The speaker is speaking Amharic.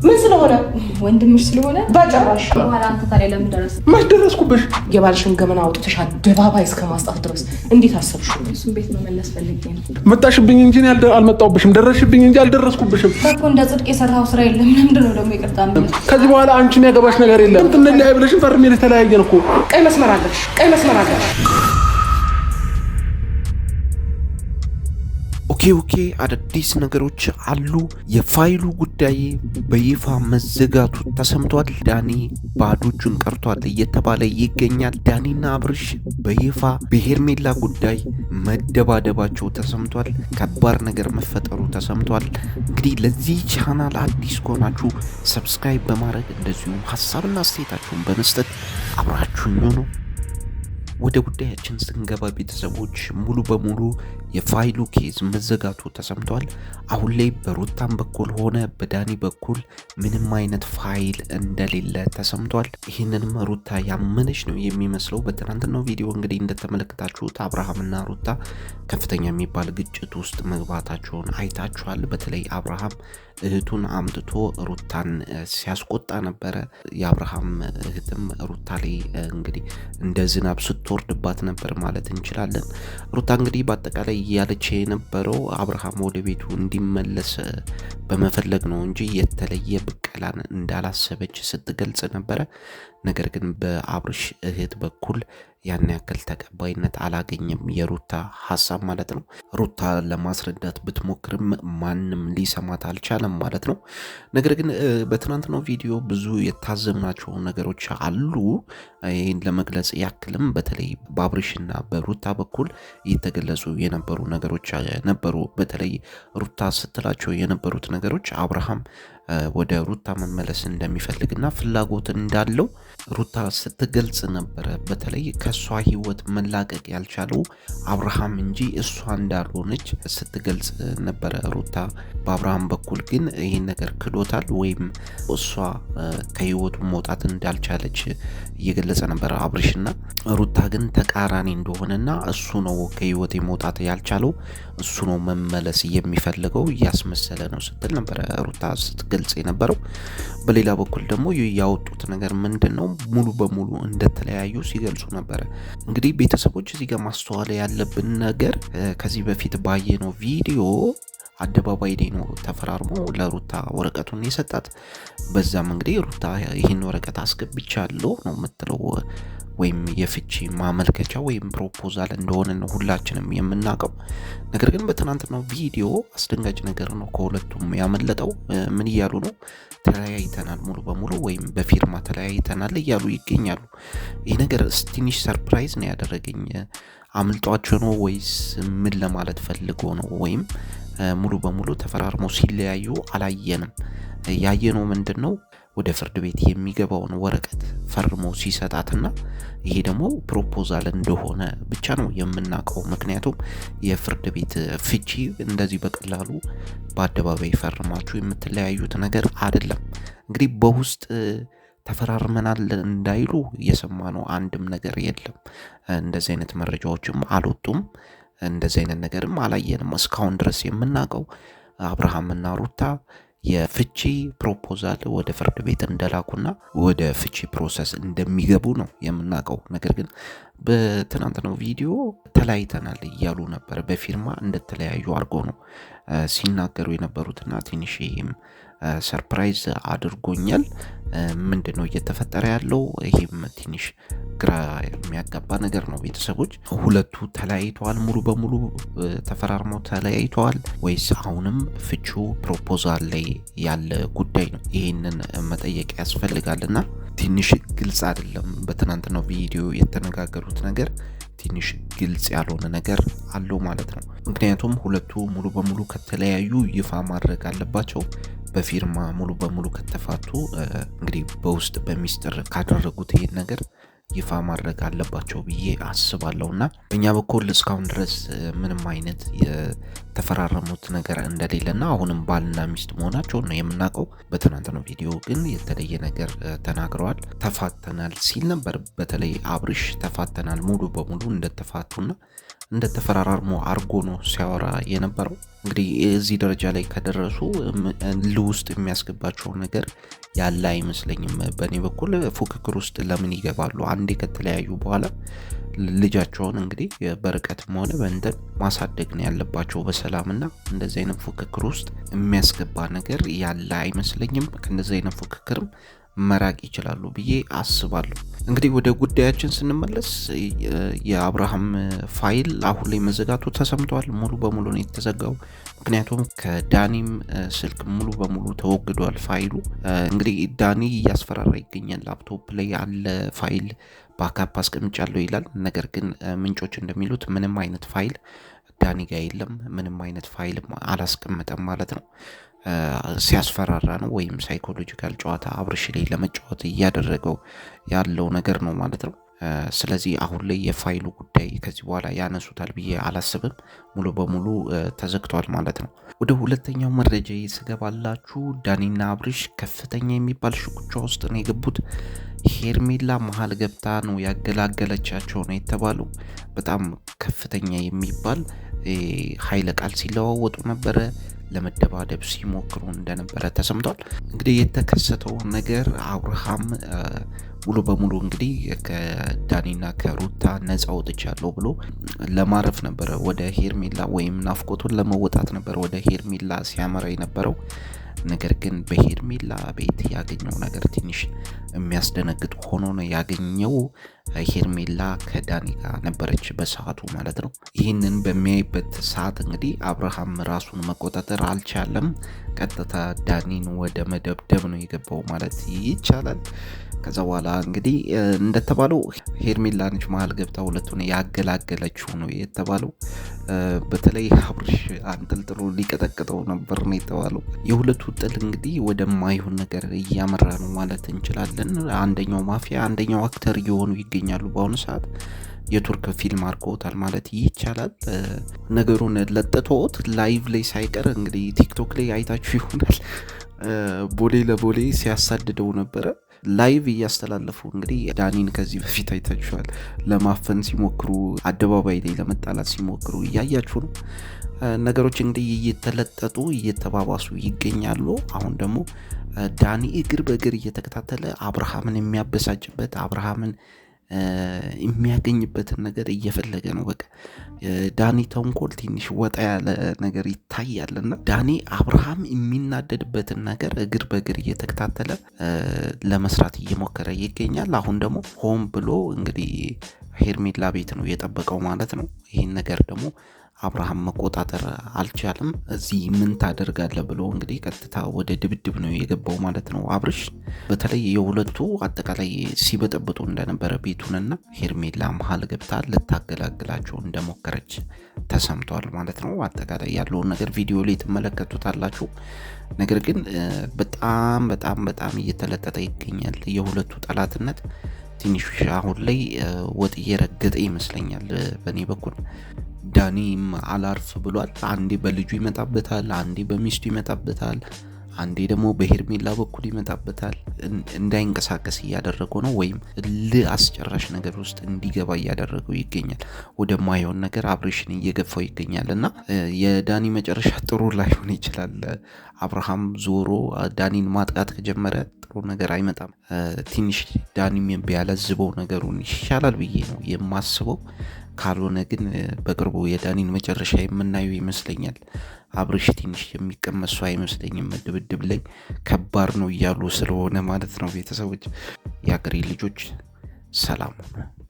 ምን ስለሆነ ወንድምሽ ስለሆነ በጭራሽ። በኋላ አንተ ታዲያ ለምን ደረስ? ማን ደረስኩብሽ? የባልሽን ገመና አውጥተሽ አደባባይ እስከ ማስጣት ድረስ እንዴት አሰብሽ? እሱን ቤት መመለስ ፈልጌ ነው። መጣሽብኝ እንጂ አልመጣሁብሽም። ደረስሽብኝ እንጂ አልደረስኩብሽም እኮ እንደ ጽድቅ የሰራው ስራ የለም። ለምንድን ነው ደግሞ ይቅርታ የምልህ? ከዚህ በኋላ አንቺን ያገባሽ ነገር የለም። እንለያይ ብለሽን ፈርሜ ተለያየን እኮ። ቀይ መስመር አለሽ፣ ቀይ መስመር አለሽ። ኦኬ አዳዲስ ነገሮች አሉ። የፋይሉ ጉዳይ በይፋ መዘጋቱ ተሰምቷል። ዳኒ ባዶ እጁን ቀርቷል እየተባለ ይገኛል። ዳኒና አብርሽ በይፋ በሄርሜላ ጉዳይ መደባደባቸው ተሰምቷል። ከባድ ነገር መፈጠሩ ተሰምቷል። እንግዲህ ለዚህ ቻናል አዲስ ከሆናችሁ ሰብስክራይብ በማድረግ እንደዚሁም ሀሳብና አስተያየታችሁን በመስጠት አብራችሁኝ ነው። ወደ ጉዳያችን ስንገባ ቤተሰቦች ሙሉ በሙሉ የፋይሉ ኬዝ መዘጋቱ ተሰምቷል። አሁን ላይ በሩታም በኩል ሆነ በዳኒ በኩል ምንም አይነት ፋይል እንደሌለ ተሰምቷል። ይህንንም ሩታ ያመነች ነው የሚመስለው። በትናንትናው ቪዲዮ እንግዲህ እንደተመለከታችሁት አብርሃምና ሩታ ከፍተኛ የሚባል ግጭት ውስጥ መግባታቸውን አይታችኋል። በተለይ አብርሃም እህቱን አምጥቶ ሩታን ሲያስቆጣ ነበረ። የአብርሃም እህትም ሩታ ላይ እንግዲህ እንደ ዝናብ ስትወርድባት ነበር ማለት እንችላለን። ሩታ እንግዲህ በአጠቃላይ እያለች የነበረው አብርሃም ወደ ቤቱ እንዲመለስ በመፈለግ ነው እንጂ የተለየ ብቀላን እንዳላሰበች ስትገልጽ ነበረ። ነገር ግን በአብርሽ እህት በኩል ያን ያክል ተቀባይነት አላገኘም የሩታ ሀሳብ ማለት ነው። ሩታ ለማስረዳት ብትሞክርም ማንም ሊሰማት አልቻለም ማለት ነው። ነገር ግን በትናንትናው ቪዲዮ ብዙ የታዘብናቸው ነገሮች አሉ። ይህን ለመግለጽ ያክልም በተለይ በአብርሽና በሩታ በኩል እየተገለጹ የነበሩ ነገሮች ነበሩ። በተለይ ሩታ ስትላቸው የነበሩት ነገሮች አብርሃም ወደ ሩታ መመለስ እንደሚፈልግና ፍላጎት እንዳለው ሩታ ስትገልጽ ነበረ። በተለይ ከሷ ህይወት መላቀቅ ያልቻለው አብርሃም እንጂ እሷ እንዳልሆነች ስትገልጽ ነበረ ሩታ። በአብርሃም በኩል ግን ይህን ነገር ክዶታል ወይም እሷ ከህይወቱ መውጣት እንዳልቻለች እየገለጸ ነበረ አብርሽና። ሩታ ግን ተቃራኒ እንደሆነና እሱ ነው ከህይወት መውጣት ያልቻለው፣ እሱ ነው መመለስ የሚፈልገው እያስመሰለ ነው ስትል ነበረ ሩታ ስትገልጽ የነበረው። በሌላ በኩል ደግሞ ያወጡት ነገር ምንድን ነው? ሙሉ በሙሉ እንደተለያዩ ሲገልጹ ነበረ። እንግዲህ ቤተሰቦች እዚህ ጋር ማስተዋል ያለብን ነገር ከዚህ በፊት ባየነው ቪዲዮ አደባባይ ላይ ነው ተፈራርሞ ለሩታ ወረቀቱን የሰጣት። በዛም እንግዲህ ሩታ ይህን ወረቀት አስገብቻለሁ ነው የምትለው፣ ወይም የፍቺ ማመልከቻ ወይም ፕሮፖዛል እንደሆነ ነው ሁላችንም የምናውቀው። ነገር ግን በትናንትናው ቪዲዮ አስደንጋጭ ነገር ነው ከሁለቱም ያመለጠው። ምን እያሉ ነው? ተለያይተናል ሙሉ በሙሉ ወይም በፊርማ ተለያይተናል እያሉ ይገኛሉ። ይህ ነገር ትንሽ ሰርፕራይዝ ነው ያደረገኝ። አምልጧቸው ነው ወይስ ምን ለማለት ፈልጎ ነው? ወይም ሙሉ በሙሉ ተፈራርመው ሲለያዩ አላየንም። ያየነው ምንድን ነው? ወደ ፍርድ ቤት የሚገባውን ወረቀት ፈርሞ ሲሰጣትና ይሄ ደግሞ ፕሮፖዛል እንደሆነ ብቻ ነው የምናውቀው። ምክንያቱም የፍርድ ቤት ፍቺ እንደዚህ በቀላሉ በአደባባይ ፈርማችሁ የምትለያዩት ነገር አይደለም። እንግዲህ በውስጥ ተፈራርመናል እንዳይሉ የሰማነው አንድም ነገር የለም። እንደዚህ አይነት መረጃዎችም አልወጡም። እንደዚህ አይነት ነገርም አላየንም። እስካሁን ድረስ የምናውቀው አብርሃምና ሩታ የፍቺ ፕሮፖዛል ወደ ፍርድ ቤት እንደላኩና ወደ ፍቺ ፕሮሰስ እንደሚገቡ ነው የምናውቀው። ነገር ግን በትናንትናው ቪዲዮ ተለያይተናል እያሉ ነበር። በፊርማ እንደተለያዩ አድርጎ ነው ሲናገሩ የነበሩትና ትንሽ ሰርፕራይዝ አድርጎኛል። ምንድን ነው እየተፈጠረ ያለው? ይሄም ትንሽ ግራ የሚያጋባ ነገር ነው። ቤተሰቦች ሁለቱ ተለያይተዋል፣ ሙሉ በሙሉ ተፈራርመው ተለያይተዋል ወይስ አሁንም ፍቹ ፕሮፖዛል ላይ ያለ ጉዳይ ነው? ይህንን መጠየቅ ያስፈልጋልና ትንሽ ግልጽ አይደለም። በትናንትናው ቪዲዮ የተነጋገሩት ነገር ትንሽ ግልጽ ያልሆነ ነገር አለው ማለት ነው። ምክንያቱም ሁለቱ ሙሉ በሙሉ ከተለያዩ ይፋ ማድረግ አለባቸው። በፊርማ ሙሉ በሙሉ ከተፋቱ እንግዲህ በውስጥ በሚስጥር ካደረጉት ይሄን ነገር ይፋ ማድረግ አለባቸው ብዬ አስባለሁና በእኛ በኩል እስካሁን ድረስ ምንም አይነት የተፈራረሙት ነገር እንደሌለና አሁንም ባልና ሚስት መሆናቸውን ነው የምናውቀው። በትናንትናው ቪዲዮ ግን የተለየ ነገር ተናግረዋል። ተፋተናል ሲል ነበር። በተለይ አብርሽ ተፋተናል ሙሉ በሙሉ እንደተፋቱና እንደተፈራራርሞ አርጎ ነው ሲያወራ የነበረው። እንግዲህ እዚህ ደረጃ ላይ ከደረሱ ውስጥ የሚያስገባቸው ነገር ያለ አይመስለኝም። በእኔ በኩል ፉክክር ውስጥ ለምን ይገባሉ? አንዴ ከተለያዩ በኋላ ልጃቸውን እንግዲህ በርቀትም ሆነ በእንትን ማሳደግ ነው ያለባቸው በሰላምና እንደዚህ አይነት ፉክክር ውስጥ የሚያስገባ ነገር ያለ አይመስለኝም። ከእንደዚህ አይነት ፉክክርም መራቅ ይችላሉ ብዬ አስባለሁ። እንግዲህ ወደ ጉዳያችን ስንመለስ የአብርሃም ፋይል አሁን ላይ መዘጋቱ ተሰምቷል። ሙሉ በሙሉ ነው የተዘጋው። ምክንያቱም ከዳኒም ስልክ ሙሉ በሙሉ ተወግዷል ፋይሉ። እንግዲህ ዳኒ እያስፈራራ ይገኛል። ላፕቶፕ ላይ ያለ ፋይል ባካፕ አስቀምጫለሁ ይላል። ነገር ግን ምንጮች እንደሚሉት ምንም አይነት ፋይል ዳኒ ጋር የለም። ምንም አይነት ፋይል አላስቀምጠም ማለት ነው። ሲያስፈራራ ነው ወይም ሳይኮሎጂካል ጨዋታ አብርሽ ላይ ለመጫወት እያደረገው ያለው ነገር ነው ማለት ነው። ስለዚህ አሁን ላይ የፋይሉ ጉዳይ ከዚህ በኋላ ያነሱታል ብዬ አላስብም። ሙሉ በሙሉ ተዘግቷል ማለት ነው። ወደ ሁለተኛው መረጃ ስገባላችሁ ዳኒና አብርሽ ከፍተኛ የሚባል ሽኩቻ ውስጥ ነው የገቡት። ሄርሜላ መሀል ገብታ ነው ያገላገለቻቸው ነው የተባለው። በጣም ከፍተኛ የሚባል ኃይለ ቃል ሲለዋወጡ ነበረ። ለመደባደብ ሲሞክሩ እንደነበረ ተሰምቷል። እንግዲህ የተከሰተው ነገር አብርሃም ሙሉ በሙሉ እንግዲህ ከዳኒና ከሩታ ነፃ ወጥቻለሁ ብሎ ለማረፍ ነበረ ወደ ሄርሜላ ወይም ናፍቆቱን ለመወጣት ነበረ ወደ ሄርሜላ ሲያመራ የነበረው። ነገር ግን በሄርሜላ ቤት ያገኘው ነገር ትንሽ የሚያስደነግጥ ሆኖ ነው ያገኘው። ሄርሜላ ከዳኒ ጋር ነበረች በሰዓቱ ማለት ነው። ይህንን በሚያይበት ሰዓት እንግዲህ አብርሃም ራሱን መቆጣጠር አልቻለም። ቀጥታ ዳኒን ወደ መደብደብ ነው የገባው ማለት ይቻላል። ከዛ በኋላ እንግዲህ እንደተባለው ሄርሜላ ነች መሀል ገብታ ሁለቱን ያገላገለችው ነው የተባለው። በተለይ አብርሽ አንጠልጥሎ ሊቀጠቅጠው ነበር ነው የተባለው። የሁለቱ ጥል እንግዲህ ወደማይሆን ነገር እያመራ ነው ማለት እንችላለን። አንደኛው ማፊያ አንደኛው አክተር እየሆኑ ይገኛሉ በአሁኑ ሰዓት። የቱርክ ፊልም አድርገውታል ማለት ይቻላል። ነገሩን ለጥቶት ላይቭ ላይ ሳይቀር እንግዲህ ቲክቶክ ላይ አይታችሁ ይሆናል ቦሌ ለቦሌ ሲያሳድደው ነበረ። ላይቭ እያስተላለፉ እንግዲህ ዳኒን ከዚህ በፊት አይታችኋል። ለማፈን ሲሞክሩ አደባባይ ላይ ለመጣላት ሲሞክሩ እያያችሁ ነው። ነገሮች እንግዲህ እየተለጠጡ እየተባባሱ ይገኛሉ። አሁን ደግሞ ዳኒ እግር በእግር እየተከታተለ አብርሃምን የሚያበሳጭበት አብርሃምን የሚያገኝበትን ነገር እየፈለገ ነው። በቃ ዳኒ ተንኮል ትንሽ ወጣ ያለ ነገር ይታያልና ዳኒ አብርሃም የሚናደድበትን ነገር እግር በእግር እየተከታተለ ለመስራት እየሞከረ ይገኛል። አሁን ደግሞ ሆን ብሎ እንግዲህ ሄርሜላ ቤት ነው የጠበቀው ማለት ነው። ይህን ነገር ደግሞ አብርሃም መቆጣጠር አልቻለም። እዚህ ምን ታደርጋለህ ብሎ እንግዲህ ቀጥታ ወደ ድብድብ ነው የገባው ማለት ነው አብርሽ። በተለይ የሁለቱ አጠቃላይ ሲበጠብጡ እንደነበረ ቤቱንና ሄርሜላ መሀል ገብታ ልታገላግላቸው እንደሞከረች ተሰምቷል ማለት ነው። አጠቃላይ ያለውን ነገር ቪዲዮ ላይ ትመለከቱታላችሁ። ነገር ግን በጣም በጣም በጣም እየተለጠጠ ይገኛል የሁለቱ ጠላትነት። ትንሽ አሁን ላይ ወጥ እየረገጠ ይመስለኛል በእኔ በኩል። ዳኒም አላርፍ ብሏል። አንዴ በልጁ ይመጣበታል፣ አንዴ በሚስቱ ይመጣበታል፣ አንዴ ደግሞ በሄርሜላ በኩል ይመጣበታል። እንዳይንቀሳቀስ እያደረገው ነው፣ ወይም ለአስጨራሽ ነገር ውስጥ እንዲገባ እያደረገው ይገኛል። ወደ ማየውን ነገር አብሬሽን እየገፋው ይገኛል እና የዳኒ መጨረሻ ጥሩ ላይሆን ይችላል። አብርሃም ዞሮ ዳኒን ማጥቃት ከጀመረ ጥሩ ነገር አይመጣም። ትንሽ ዳኒም ቢያለዝበው ነገሩን ይሻላል ብዬ ነው የማስበው። ካልሆነ ግን በቅርቡ የዳኒን መጨረሻ የምናየው ይመስለኛል። አብርሽ ትንሽ የሚቀመሱ አይመስለኝም። ድብድብ ላይ ከባድ ነው እያሉ ስለሆነ ማለት ነው። ቤተሰቦች፣ የአገሬ ልጆች ሰላም።